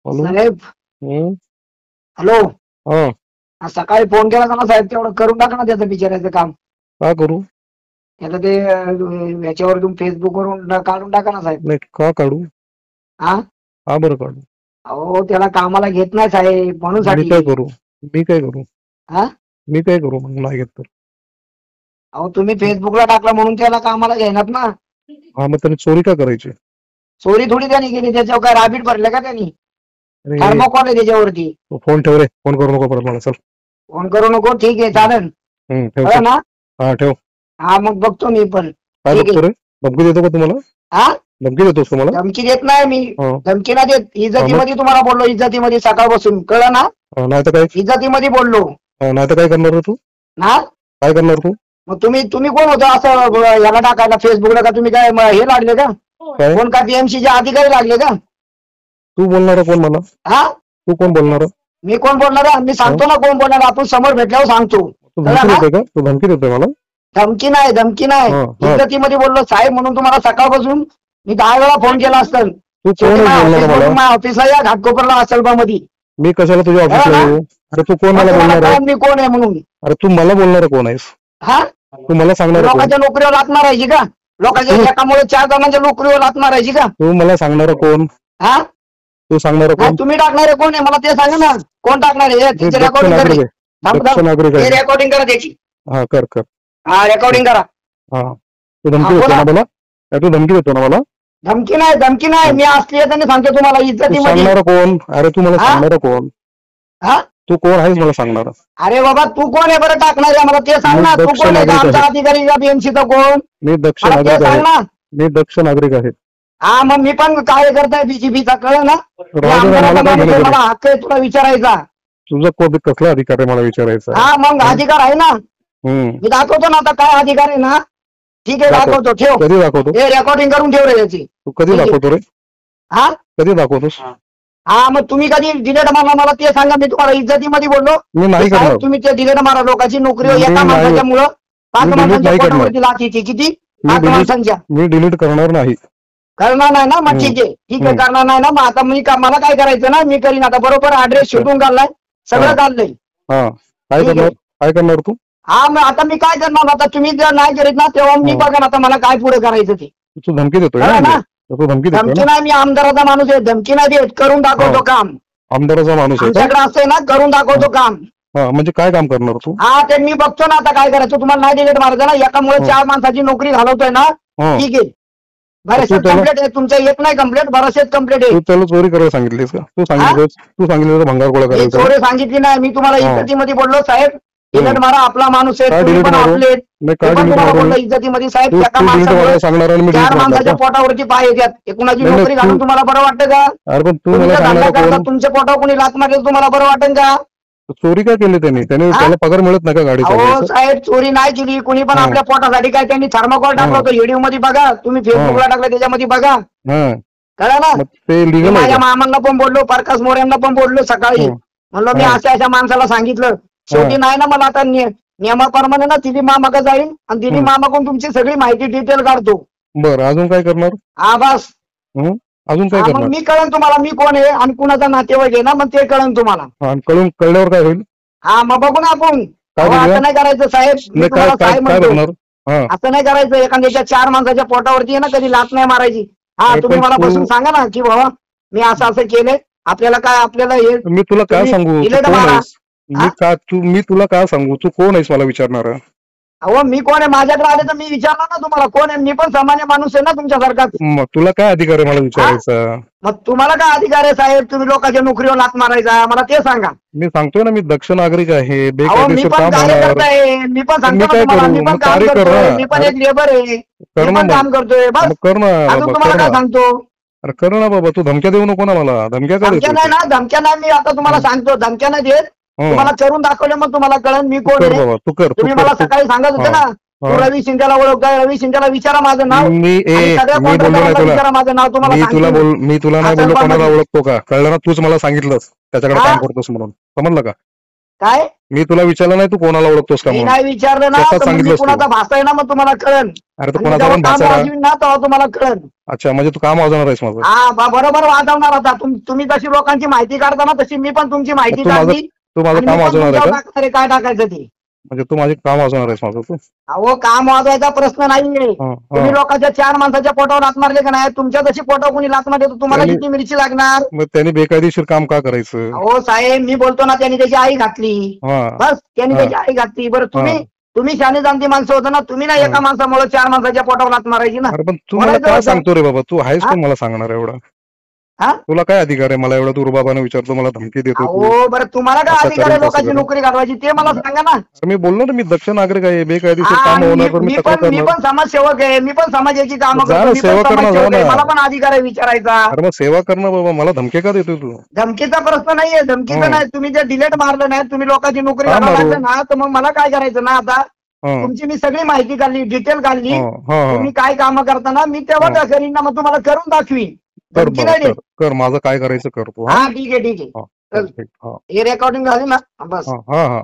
Hello. साहेब हं. Hello. हां. सकाळी फोन केला ना साहेब, तेवढं करून टाका ना त्याचं बिचारायचं काम. काय करू? त्याचं ते याच्यावरून फेसबुकवरून काढून टाका ना साहेब. नाही का काढू? हा का बरं काढू? अहो त्याला कामाला घेत नाही साहेब म्हणून मी साठी. काय करू? मी काय करू? हा मी काय करू मग नाही घेत तर? अहो तुम्ही फेसबुकला टाकला म्हणून त्याला कामाला घेणार ना. हा मग त्याने चोरी का करायची? चोरी थोडी त्यांनी केली, त्याच्यावर काय राबीट भरले का त्यांनी? अरे थर्मोकॉल आहे त्याच्यावरती. तू फोन ठेव रे, फोन करू नको परत मला. चल. फोन करू नको, ठीक आहे चालेल. ठेव कळलं ठेव. ना? हा ठेव. हा मग बघतो मी पण. काय ठीक बघतो आहे. रे? धमकी देतो का तुम्हाला? हा धमकी देतोस का मला? धमकी देत नाही मी. हा. धमकी नाही देत, इज्जतीमध्ये तुम्हाला बोललो, इज्जतीमध्ये सकाळपासून. कळलं ना? नाही तर काय? इज्जतीमध्ये बोललो नाही तर काय करणार रे तू? ना. काय करणार तू? मग तुम्ही कोण होता असं याला टाकायला फेसबुकला? का तुम्ही काय हे लागले का? काय? कोण का BMC चे अधिकारी लागले का? तू बोलणार कोण मला? हा तू कोण बोलणार? मी कोण बोलणार आहे? मी सांगतो ना कोण बोलणार. आपण समोर भेटल्यावर सांगतो. तू कळलं धमकी ना? देतोय का? तू धमकी देतोय मला? धमकी नाही, धमकी नाही. हा, हा. इज्जतीमध्ये बोललो साहेब म्हणून तुम्हाला सकाळपासून मी 10 वेळा फोन केला असतं. तू कोण बोलणार मला? ऑफिसला या घाटकोपरला असेलबामध्ये. मी कशाला तुझ्या ऑफिसला येऊ? अरे तू कोण मला बोलणार आहे? मी कोण आहे म्हणून. अरे तू मला बोलणार कोण आहेस? हा तू मला सांगणार कोण? लोकांच्या नोकरीवर लात मारायची का? लोकांच्या एकामुळे 4 जणांच्या नोकरीवर लात मारायची का? तू मला सांगणार कोण? हा तू सांगणार कोण? तुम्ही टाकणारे कोण आहे मला ते सांगा ना. कोण टाकणार आहे? दक्ष नागरिक आहे. दक्ष नागरिक आहे. रेकॉर्डिंग करा त्याची. हा कर कर. हा रेकॉर्डिंग करा. हा तू धमकी देतो ना मला? तू धमकी देतो ना मला? धमकी नाही, धमकी नाही. मी असली त्यांनी सांगतो तुम्हाला तू इज्जतीमध्ये. सांगणार कोण? अरे तू मला सांगणार कोण? हा तू कोण आहेस मला सांगणार? अरे बाबा तू कोण आहे बरं टाकणार आहे मला ते सांग ना. तू कोण आहे? आमचा अधिकारी का BMC चा कोण? मी दक्ष मला ते नागरिक सांग आहे. ना. मी दक्ष नागरिक आहे. हा मग मी पण काय करताय BJPचा, कळलं ना? मी राहू दे ना, आमदाराचा मला काय माणूस आहे, घेणं मला हक्क आहे तुला विचारायचा. तुझा कसला अधिकार आहे मला विचारायचा? हा मग अधिकार आहे ना. मी दाखवतो ना आता काय अधिकार आहे ना. ठीक आहे दाखवतो. ठेव. कधी दाखवतो? हे रेकॉर्डिंग करून ठेव रे याची. तू कधी दाखवतो रे? हा कधी दाखवतोस? हा मग तुम्ही कधी डिलेट मारला मला ते सांगा. मी तुम्हाला इज्जतीमध्ये बोललो. मी नाही साहेब, करणार. तुम्ही ते डिलेट मारा. लोकांची नोकरी एका नाही- माणसाच्या मुळे 5 मी delete माणसांच्या नाही करणार. पोटावरती लाथीची. किती? मी 5 delete- माणसांच्या. मी डिलीट करणार नाही. करणार नाही ना मग ठीक आहे. ठीक आहे करणार नाही ना मग आता मला काय करायचं ना मी करीन आता. बरोबर ऍड्रेस शोधून काढलाय, सगळं काढलंय. हा काय ठीक आहे. करणार? काय करणार तू? हा मग आता मी काय करणार आता? तुम्ही जर नाही करीत ना तेव्हा मी बघा आता मला काय पुढे करायचं ते. तू धमकी देतोय कळलं ना? ना? तू धमकी देतोय धमकी ना? नाही. मी आमदाराचा माणूस आहे. धमकी नाही देत. करून दाखवतो काम. आमदाराचा माणूस आहे का? आमच्याकडे असतंय ना करून दाखवतो काम. हा म्हणजे काय काम करणार तू? हा ते मी बघतो ना आता काय करायचं. तुम्हाला नाही डिलीट मारायचं ना. एकामुळे 4 माणसाची नोकरी घालवतोय ना. हा. ठीक आहे. बरेचसे तू त्याला- कंप्लेंट आहे तुमच्या. एक नाही कंप्लेंट, बरेचसेच कंप्लेंट आहे. तू त्याला चोरी करायला सांगितलीस का? तू सांगितलं भंगार गोळा मी करायचा? चोरी सांगितली नाही. मी तुम्हाला हा. इज्जतीमध्ये बोललो साहेब डिलीट मारा. आपला माणूस आहे. काय तुम्ही delete पण मारू? आपले. नाही काय मी पण डिलीट तुम्हाला मारू? बोललो इज्जतीमध्ये साहेब. तू एका delete माणसामुळे मारायला सांगणार आणि मी 4 delete मारणार माणसाच्या का? पोटावरती पाय येतात. कुणाची नाही, नोकरी तू- घालून तुम्हाला बरं वाटतं का? अरे पण तू तुम्ही मला जर धंदा सांगणार करता कोण? तुमच्या पोटावर कोणी लात मारली तुम्हाला बरं वाटेल का? चोरी काय केली त्याने? हा? त्याला पगार मिळत नाही का गाडी अहो चालवायचा? साहेब चोरी नाही केली कोणी पण. हा. आपल्या पोटासाठी काय त्यांनी थर्माकॉल टाकला होता. व्हिडिओ मध्ये बघा. तुम्ही फेसबुकला टाकलं त्याच्यामध्ये बघा. हा कळलं ना? मग ते मी लिगल आहे माझ्या का? मामांना पण बोललो, प्रकाश मोरे यांना पण बोललो सकाळी. म्हणलो मी अशा माणसाला सांगितलं. शेवटी नाही ना मला आता नियमाप्रमाणे ना दिली मामाकडे जाईल आणि दिली मामाकडून तुमची सगळी माहिती डिटेल काढतो. बरं अजून काय करणार? हा बस. अजून काय मग करणार? मी कळन तुम्हाला मी कोण आहे आणि कुणाचा नातेवाईक आहे ना मग ते कळन तुम्हाला. कळल्यावर काय होईल? हा मग बघू ना आपण. काय अहो, बघूया? असं नाही करायचं साहेब. मी काय तुम्हाला काय साहेब काय म्हणतो. बघणार? हा असं नाही करायचं. एखाद्याच्या 4 माणसाच्या पोटावरती आहे ना कधी लात नाही मारायची. हा अरे तुम्ही पण मला तू- बसून सांगा ना की बाबा मी असं केलंय. आपल्याला काय आपल्याला हे मी तुला काय तुम्ही सांगू? तू delete कोण मारा. आहेस? मी तुला काय सांगू? तू कोण आहेस मला विचारणार? अहो मी कोण आहे? माझ्याकडे आले तर मी विचारणार ना तुम्हाला कोण आहे. मी पण सामान्य माणूस आहे ना तुमच्यासारखाच. मग तुला काय अधिकार आहे मला विचारायचा? मग तुम्हाला काय अधिकार आहे साहेब? तुम्ही लोकांच्या नोकरीवर लात मारायचा मला ते सांगा. मी सांगतोय ना मी दक्ष नागरिक आहे. अहो मी बेकायदेशीर पण काम कार्यकर्ता होणार. आहे. मी पण सांगतो मी ना काय तुम्हाला. करू? मी पण मग काम कार्य कर करतोय. ना. मी पण अरे एक लेबर आहे. कर मी ना पण मग. काम करतोय बस. मग कर ना अजून बाबा, तुम्हाला कर काय ना. सांगतो? अरे कर ना बाबा. तू धमक्या देऊ नको ना मला. धमक्या काय धमक्या नाही देतोस? ना. धमक्या नाही. मी आता तुम्हाला सांगतो धमक्या नाही देत. हं. तुम्हाला करून दाखवले मग तुम्हाला कळेल मी कोण कर आहे. बाबा. तू कर. तुम्ही मला सकाळी सांगत होते ना तू रवी शिंदेला ओळखताय. रवी शिंदेला विचारा माझं नाव. मी आणि सगळ्या बोललो नाही कॉन्ट्रॅक्टरला तुला. विचारा माझं नाव. तुम्हाला मी तुला सांगतो. मी तुला नाही बोललो असेल कोणाला बाबा. ओळखतो का? कळलं ना? तूच मला सांगितलंस त्याच्याकडे हा? काम करतोस म्हणून. समजलं का? काय मी तुला विचारलं नाही तू कोणाला ओळखतोस का मी म्हणून. नाही विचारलं ना स्वतः तर मग मी सांगितलंस तू. कुणाचा भाषा आहे ना मग तुम्हाला कळन. अरे तर आणि कोणाचा जेव्हा पण काम भाषा आहे. वाजवीन ना तेव्हा तुम्हाला कळन. अच्छा म्हणजे तू काम वाजवणार आहेस माझं. हा बरोबर वाजवणार आता. तुम्ही जशी लोकांची माहिती काढता ना तशी मी पण तुमची माहिती तू माझं काढली तू माझं आणि मी काम पण वाजवणार आहे तुमच्यावर का? टाकणार आहे काय टाकायचं ते. म्हणजे तू माझे काम वाजवणार आहेस माझं तू. अहो काम वाजवायचा प्रश्न नाहीये. हा, तुम्ही हा. लोकांच्या 4 माणसाच्या पोटावर लाथ मारले का नाही तुमच्या जशी पोटावर कोणी लाथ मारले तर तुम्हाला त्यांनी- किती मिरची लागणार. मग त्यांनी बेकायदेशीर काम का करायचं. अहो साहेब मी बोलतो ना त्यांनी त्याची आई घातली. हा बस त्यांनी हा. त्याची आई घातली. बरं हा. तुम्ही शाने जाणती माणसं होतं ना. तुम्ही ना एका माणसामुळे 4 माणसाच्या पोटावर लाथ मारायची ना. अरे पण तू मला बोलायचं काय होतं. सांगतो रे बाबा. तू आहेस हा? पण मला सांगणार एवढा. हा तुला काय अधिकार आहे मला एवढा तू रुबाबाने विचारतो मला धमकी देतो तू. अहो बरं तुम्हाला काय असं अधिकार करेन, आहे तसं लोकांची करेन. नोकरी घालवायची ते मला सांगा ना. तर मी बोललो ना मी दक्ष नागरिक आहे बेकायदेशीर हा, काम होणार तर मी मी तक्रार पण करणार. समाजसेवक आहे. मी पण समाजाची कामं जा ना, करतो. मी सेवा पण करणं, जा समाजसेवक आहे. ना. मला पण अधिकार आहे विचारायचा. अरे मग सेवा करणं बाबा मला धमके का देतोय तू. धमकीचा प्रश्न नाहीये. धमकीचं हं. नाही. तुम्ही जे डिलेट मारलं नाही तुम्ही लोकांची नोकरी का घालायला मारू? लागलं ना तर मग मला काय करायचं ना आता. हं. तुमची मी सगळी माहिती काढली डिटेल काढली. हं, हं, तुम्ही हं. काय कामं करताना मी तेव्हा हं. काय करीन ना मग तुम्हाला करून दाखवीन. कर धमकी बाबा नाही देत. कर माझं काय करायचं कर तू. हा ठीक आहे ठीक आहे. हा चल. ठीक. हा हे रेकॉर्डिंग झाली ना बस. हा हा.